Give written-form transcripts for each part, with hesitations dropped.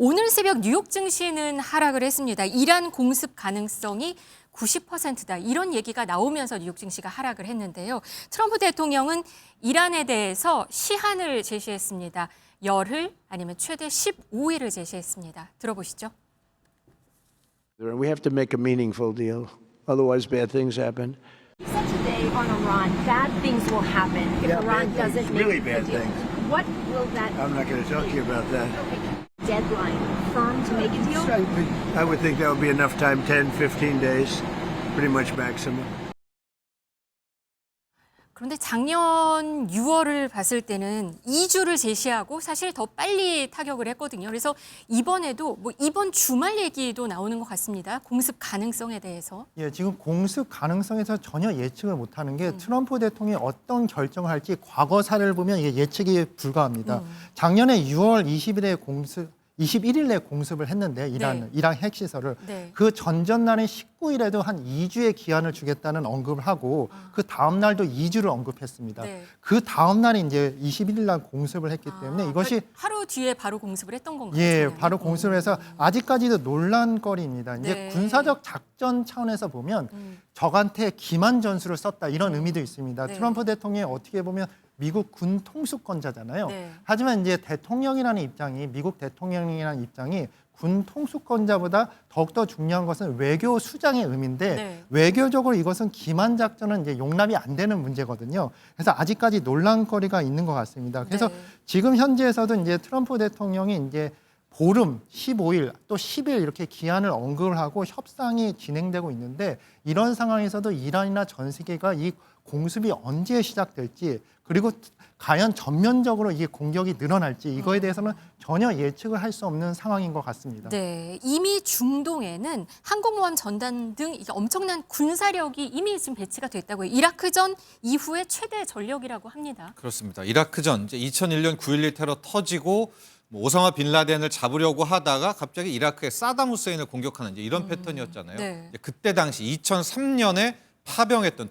오늘 새벽 뉴욕 증시는 하락을 했습니다. 이란 공습 가능성이 90%다. 이런 얘기가 나오면서 뉴욕 증시가 하락을 했는데요. 트럼프 대통령은 이란에 대해서 시한을 제시했습니다. 열흘 아니면 최대 15일을 제시했습니다. 들어보시죠. We have to make a meaningful deal. Otherwise, bad things happen. You said today on Iran, bad things will happen if Iran doesn't make really a bad deal. things. What will that I'm not going to talk to you about that. deadline firm to make a deal? I would think that would be enough time, 10, 15 days, pretty much maximum. 그런데 작년 6월을 봤을 때는 2주를 제시하고 사실 더 빨리 타격을 했거든요. 그래서 이번에도 이번 주말 얘기도 나오는 것 같습니다. 공습 가능성에 대해서. 예, 지금 공습 가능성에서 전혀 예측을 못하는 게 트럼프 대통령이 어떤 결정을 할지 과거 사례를 보면 이게 예측이 불가합니다. 작년에 6월 21일 내 공습을 했는데 이란 핵시설을 네. 그 전전날인 19일에도 한 2주의 기한을 주겠다는 언급을 하고 그 다음 날도 2주를 언급했습니다. 네. 그 다음 날이 이제 21일 날 공습을 했기 때문에 이것이 그러니까 하루 뒤에 바로 공습을 했던 건가요? 예, 작년에? 바로 공습을 해서 아직까지도 논란거리입니다. 이제 네. 군사적 작전 차원에서 보면 적한테 기만 전술을 썼다 이런 의미도 있습니다. 네. 트럼프 대통령이 어떻게 보면 미국 군 통수권자잖아요. 네. 하지만 이제 대통령이라는 입장이 미국 대통령이라는 입장이 군 통수권자보다 더욱더 중요한 것은 외교 수장의 의미인데 네. 외교적으로 이것은 기만 작전은 이제 용납이 안 되는 문제거든요. 그래서 아직까지 논란거리가 있는 것 같습니다. 그래서 네. 지금 현재에서도 이제 트럼프 대통령이 이제 보름, 15일, 또 10일 이렇게 기한을 언급을 하고 협상이 진행되고 있는데 이런 상황에서도 이란이나 전 세계가 이 공습이 언제 시작될지 그리고 과연 전면적으로 이게 공격이 늘어날지 이거에 대해서는 전혀 예측을 할 수 없는 상황인 것 같습니다. 네, 이미 중동에는 항공모함 전단 등 이게 엄청난 군사력이 이미 지금 배치가 됐다고요. 이라크전 이후에 최대 전력이라고 합니다. 그렇습니다. 이라크전 이제 2001년 9.11 테러 터지고 오사마 빈라덴을 잡으려고 하다가 갑자기 이라크의 사담 후세인을 공격하는 이제 이런 패턴이었잖아요. 네. 이제 그때 당시 2003년에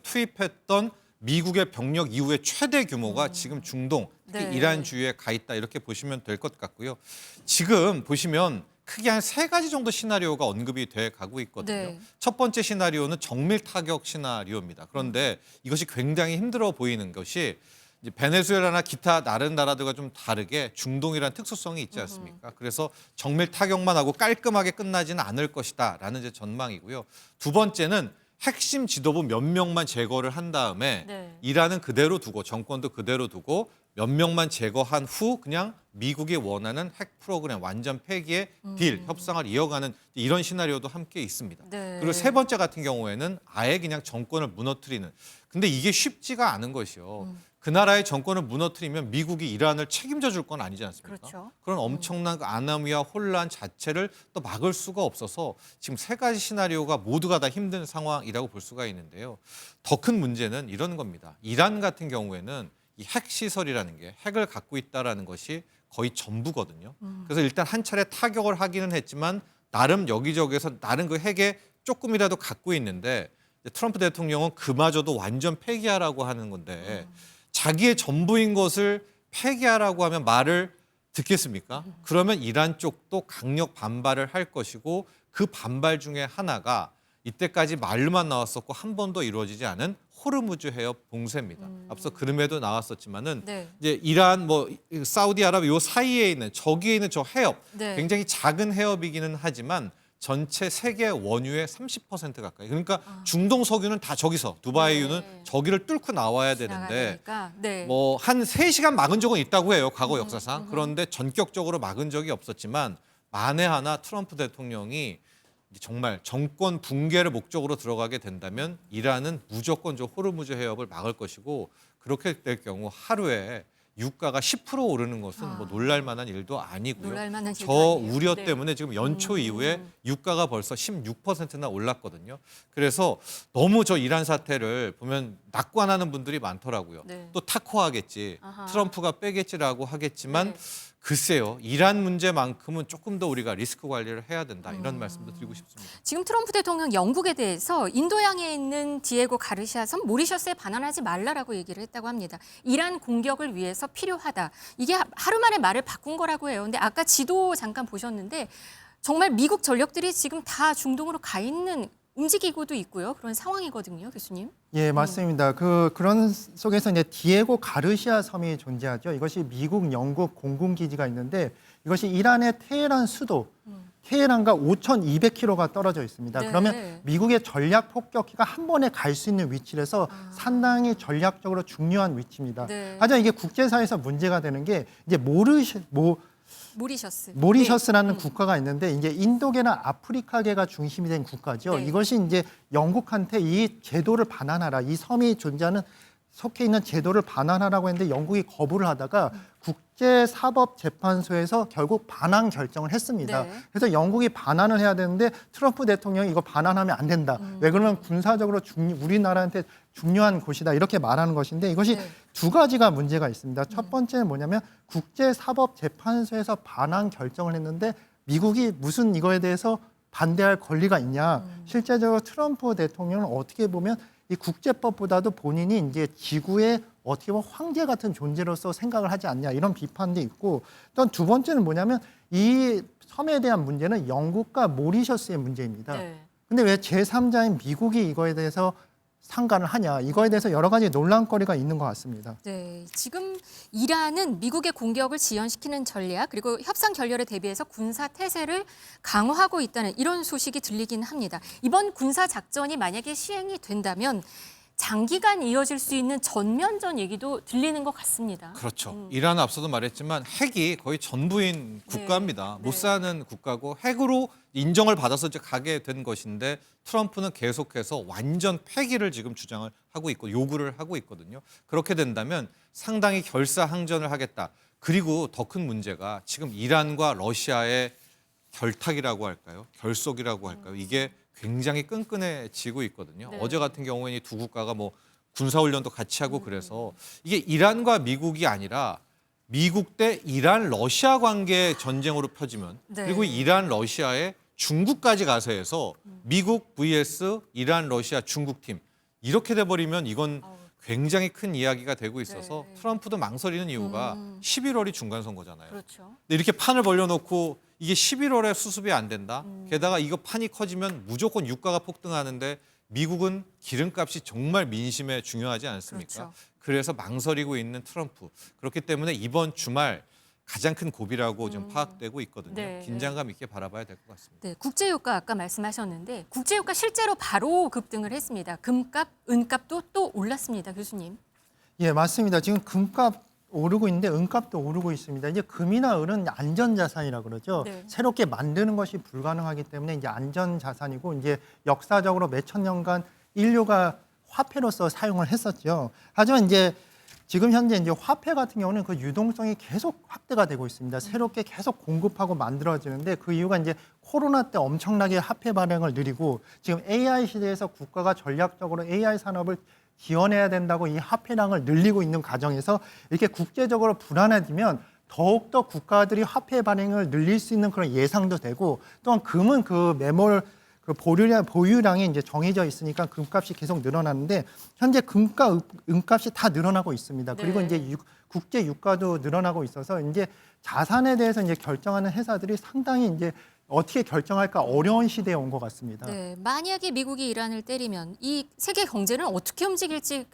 투입했던 미국의 병력 이후의 최대 규모가 지금 중동, 특히 네. 이란 주위에 가 있다 이렇게 보시면 될 것 같고요. 지금 보시면 크게 한 3가지 정도 시나리오가 언급이 돼 가고 있거든요. 네. 첫 번째 시나리오는 정밀 타격 시나리오입니다. 그런데 이것이 굉장히 힘들어 보이는 것이 이제 베네수엘라나 기타 다른 나라들과 좀 다르게 중동이라는 특수성이 있지 않습니까? 그래서 정밀 타격만 하고 깔끔하게 끝나지는 않을 것이다라는 이제 전망이고요. 두 번째는 핵심 지도부 몇 명만 제거를 한 다음에 네. 이란은 그대로 두고 정권도 그대로 두고 몇 명만 제거한 후 그냥 미국이 원하는 핵 프로그램 완전 폐기의 딜, 협상을 이어가는 이런 시나리오도 함께 있습니다. 네. 그리고 세 번째 같은 경우에는 아예 그냥 정권을 무너뜨리는. 근데 이게 쉽지가 않은 것이요. 그 나라의 정권을 무너뜨리면 미국이 이란을 책임져 줄 건 아니지 않습니까? 그렇죠. 그런 엄청난 그 아나무와 혼란 자체를 또 막을 수가 없어서 지금 3가지 시나리오가 모두가 다 힘든 상황이라고 볼 수가 있는데요. 더 큰 문제는 이런 겁니다. 이란 같은 경우에는 이 핵시설이라는 게 핵을 갖고 있다는 것이 거의 전부거든요. 그래서 일단 한 차례 타격을 하기는 했지만 나름 여기저기에서 나름 그 핵에 조금이라도 갖고 있는데 트럼프 대통령은 그마저도 완전 폐기하라고 하는 건데 자기의 전부인 것을 폐기하라고 하면 말을 듣겠습니까? 그러면 이란 쪽도 강력 반발을 할 것이고 그 반발 중에 하나가 이때까지 말로만 나왔었고 한 번도 이루어지지 않은 호르무즈 해협 봉쇄입니다. 앞서 그림에도 나왔었지만은 네. 이제 이란 사우디아라비아 요 사이에 있는 저기에 있는 저 해협 네. 굉장히 작은 해협이기는 하지만 전체 세계 원유의 30% 가까이. 그러니까 중동 석유는 다 저기서 두바이유는 네. 저기를 뚫고 나와야 지나가야 되는데 되니까. 네. 뭐 한 3시간 막은 적은 있다고 해요. 과거 역사상. 그런데 전격적으로 막은 적이 없었지만 만에 하나 트럼프 대통령이 정말 정권 붕괴를 목적으로 들어가게 된다면 이란은 무조건 저 호르무즈 해협을 막을 것이고 그렇게 될 경우 하루에 유가가 10% 오르는 것은 뭐 놀랄 만한 일도 아니고요. 놀랄 만한 일도 저 아니에요. 우려 네. 때문에 지금 연초 이후에 유가가 벌써 16%나 올랐거든요. 그래서 너무 저 이란 사태를 보면 낙관하는 분들이 많더라고요. 네. 또 타코하겠지, 아하. 트럼프가 빼겠지라고 하겠지만 네. 글쎄요, 이란 문제만큼은 조금 더 우리가 리스크 관리를 해야 된다 이런 말씀도 드리고 싶습니다. 지금 트럼프 대통령 영국에 대해서 인도양에 있는 디에고 가르시아 섬 모리셔스에 반환하지 말라라고 얘기를 했다고 합니다. 이란 공격을 위해서 필요하다. 이게 하루 만에 말을 바꾼 거라고 해요. 근데 아까 지도 잠깐 보셨는데 정말 미국 전력들이 지금 다 중동으로 가 있는 움직이고도 있고요. 그런 상황이거든요, 교수님. 예, 맞습니다. 그런 속에서 이제 디에고 가르시아 섬이 존재하죠. 이것이 미국, 영국 공군 기지가 있는데 이것이 이란의 테헤란 수도 테헤란과 5,200km가 떨어져 있습니다. 네. 그러면 미국의 전략 폭격기가 한 번에 갈 수 있는 위치라서 상당히 전략적으로 중요한 위치입니다. 네. 하지만 이게 국제사회에서 문제가 되는 게 이제 모리셔스. 모리셔스라는 국가가 있는데 이제 인도계나 아프리카계가 중심이 된 국가죠. 네. 이것이 이제 영국한테 이 제도를 반환하라, 이 섬이 존재하는 속해 있는 제도를 반환하라고 했는데 영국이 거부를 하다가 국제사법재판소에서 결국 반환 결정을 했습니다. 네. 그래서 영국이 반환을 해야 되는데 트럼프 대통령이 이거 반환하면 안 된다. 왜 그러면 군사적으로 우리나라한테 중요한 곳이다 이렇게 말하는 것인데 이것이 네. 두 가지가 문제가 있습니다. 첫 번째는 뭐냐면 국제사법재판소에서 반환 결정을 했는데 미국이 무슨 이거에 대해서 반대할 권리가 있냐. 실제적으로 트럼프 대통령은 어떻게 보면 이 국제법보다도 본인이 이제 지구의 어떻게 보면 황제 같은 존재로서 생각을 하지 않냐 이런 비판도 있고 또 두 번째는 뭐냐면 이 섬에 대한 문제는 영국과 모리셔스의 문제입니다. 네. 근데 왜 제3자인 미국이 이거에 대해서 상관을 하냐 이거에 대해서 여러 가지 논란거리가 있는 것 같습니다. 네, 지금 이란은 미국의 공격을 지연시키는 전략 그리고 협상 결렬에 대비해서 군사 태세를 강화하고 있다는 이런 소식이 들리긴 합니다. 이번 군사 작전이 만약에 시행이 된다면 장기간 이어질 수 있는 전면전 얘기도 들리는 것 같습니다. 그렇죠. 이란은 앞서도 말했지만 핵이 거의 전부인 국가입니다. 네. 못 사는 국가고 핵으로 인정을 받아서 이제 가게 된 것인데 트럼프는 계속해서 완전 폐기를 지금 주장을 하고 있고 요구를 하고 있거든요. 그렇게 된다면 상당히 결사항전을 하겠다. 그리고 더 큰 문제가 지금 이란과 러시아의 결탁이라고 할까요? 결속이라고 할까요? 이게 굉장히 끈끈해지고 있거든요. 네. 어제 같은 경우에는 이 두 국가가 뭐 군사훈련도 같이 하고 그래서 이게 이란과 미국이 아니라 미국 대 이란 러시아 관계 전쟁으로 펴지면 네. 그리고 이란 러시아에 중국까지 가서 해서 미국 vs 이란 러시아 중국 팀 이렇게 돼버리면 이건 굉장히 큰 이야기가 되고 있어서 네. 트럼프도 망설이는 이유가 11월이 중간 선거잖아요. 그렇죠. 근데 이렇게 판을 벌려놓고 이게 11월에 수습이 안 된다. 게다가 이거 판이 커지면 무조건 유가가 폭등하는데 미국은 기름값이 정말 민심에 중요하지 않습니까? 그렇죠. 그래서 망설이고 있는 트럼프. 그렇기 때문에 이번 주말 가장 큰 고비라고 지금 파악되고 있거든요. 네. 긴장감 있게 바라봐야 될 것 같습니다. 네, 국제유가 아까 말씀하셨는데 국제유가 실제로 바로 급등을 했습니다. 금값, 은값도 또 올랐습니다, 교수님. 예, 맞습니다. 지금 금값 오르고 있는데 은값도 오르고 있습니다. 이제 금이나 은은 안전자산이라 그러죠. 네. 새롭게 만드는 것이 불가능하기 때문에 이제 안전자산이고 이제 역사적으로 몇천 년간 인류가 화폐로서 사용을 했었죠. 하지만 이제 지금 현재 이제 화폐 같은 경우는 그 유동성이 계속 확대가 되고 있습니다. 새롭게 계속 공급하고 만들어지는데 그 이유가 이제 코로나 때 엄청나게 화폐 발행을 늘리고 지금 AI 시대에서 국가가 전략적으로 AI 산업을 지원해야 된다고 이 화폐량을 늘리고 있는 과정에서 이렇게 국제적으로 불안해지면 더욱더 국가들이 화폐 발행을 늘릴 수 있는 그런 예상도 되고 또한 금은 그 매몰 그 보유량이 이제 정해져 있으니까 금값이 계속 늘어나는데 현재 금값, 은값이 다 늘어나고 있습니다. 그리고 네. 이제 국제 유가도 늘어나고 있어서 이제 자산에 대해서 이제 결정하는 회사들이 상당히 이제 어떻게 결정할까 어려운 시대에 온 것 같습니다. 네, 만약에 미국이 이란을 때리면 이 세계 경제는 어떻게 움직일지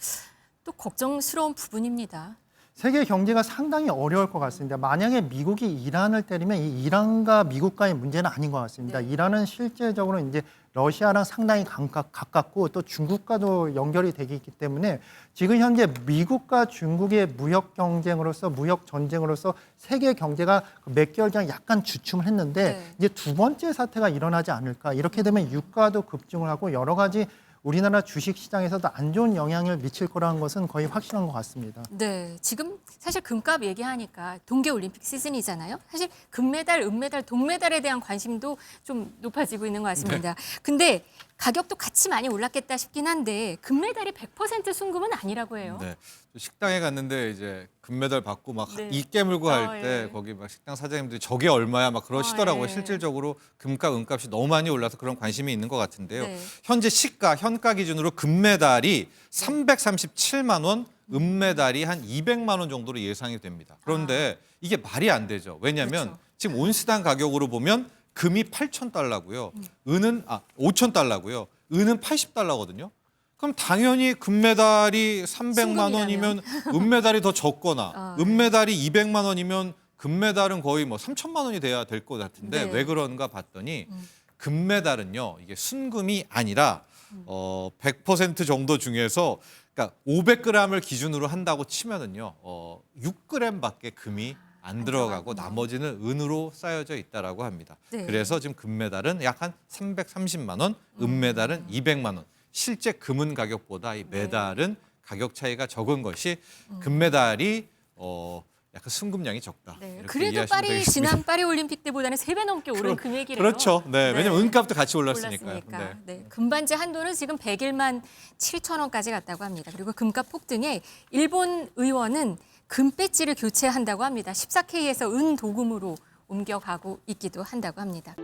또 걱정스러운 부분입니다. 세계 경제가 상당히 어려울 것 같습니다. 만약에 미국이 이란을 때리면 이 이란과 미국과의 문제는 아닌 것 같습니다. 네. 이란은 실제적으로 이제 러시아랑 상당히 가깝고 또 중국과도 연결이 되기 때문에 지금 현재 미국과 중국의 무역 경쟁으로서 무역 전쟁으로서 세계 경제가 몇 개월 전 약간 주춤을 했는데 네. 이제 두 번째 사태가 일어나지 않을까. 이렇게 되면 유가도 급증을 하고 여러 가지 우리나라 주식 시장에서도 안 좋은 영향을 미칠 거라는 것은 거의 확실한 것 같습니다. 네, 지금 사실 금값 얘기하니까 동계올림픽 시즌이잖아요. 사실 금메달, 은메달, 동메달에 대한 관심도 좀 높아지고 있는 것 같습니다. 근데 가격도 같이 많이 올랐겠다 싶긴 한데 금메달이 100% 순금은 아니라고 해요. 네. 식당에 갔는데 이제 금메달 받고 막 네. 이 깨물고 할 때 예. 거기 막 식당 사장님들이 저게 얼마야 막 그러시더라고요. 예. 실질적으로 금값, 은값이 너무 많이 올라서 그런 관심이 있는 것 같은데요. 네. 현재 시가, 현가 기준으로 금메달이 337만 원, 은메달이 한 200만 원 정도로 예상이 됩니다. 그런데 이게 말이 안 되죠. 왜냐하면 그렇죠. 지금 온스당 가격으로 보면 금이 8,000달러고요. 은은 5,000달러고요. 은은 80달러거든요. 그럼 당연히 금메달이 300만 원이면 은메달이 더 적거나 은메달이 200만 원이면 금메달은 거의 뭐 3천만 원이 돼야 될 것 같은데 네. 왜 그런가 봤더니 금메달은요. 이게 순금이 아니라 100% 정도 중에서 그러니까 500g을 기준으로 한다고 치면은요. 6g밖에 금이 안 들어가고 나머지는 은으로 쌓여져 있다라고 합니다. 네. 그래서 지금 금메달은 약 한 330만 원, 은메달은 200만 원. 실제 금은 가격보다 이 메달은 가격 차이가 적은 것이 금메달이 약간 순금량이 적다. 네, 이렇게 그래도 이해하시면 되겠습니다. 지난 파리 올림픽 때보다는 3배 넘게 오른 금액이래요. 그렇죠. 네, 왜냐면 네. 은값도 같이 올랐으니까요. 올랐으니까. 네. 네. 금반지 한도는 지금 101만 7천 원까지 갔다고 합니다. 그리고 금값 폭등에 일본 의원은 금배지를 교체한다고 합니다. 14K에서 은 도금으로 옮겨가고 있기도 한다고 합니다.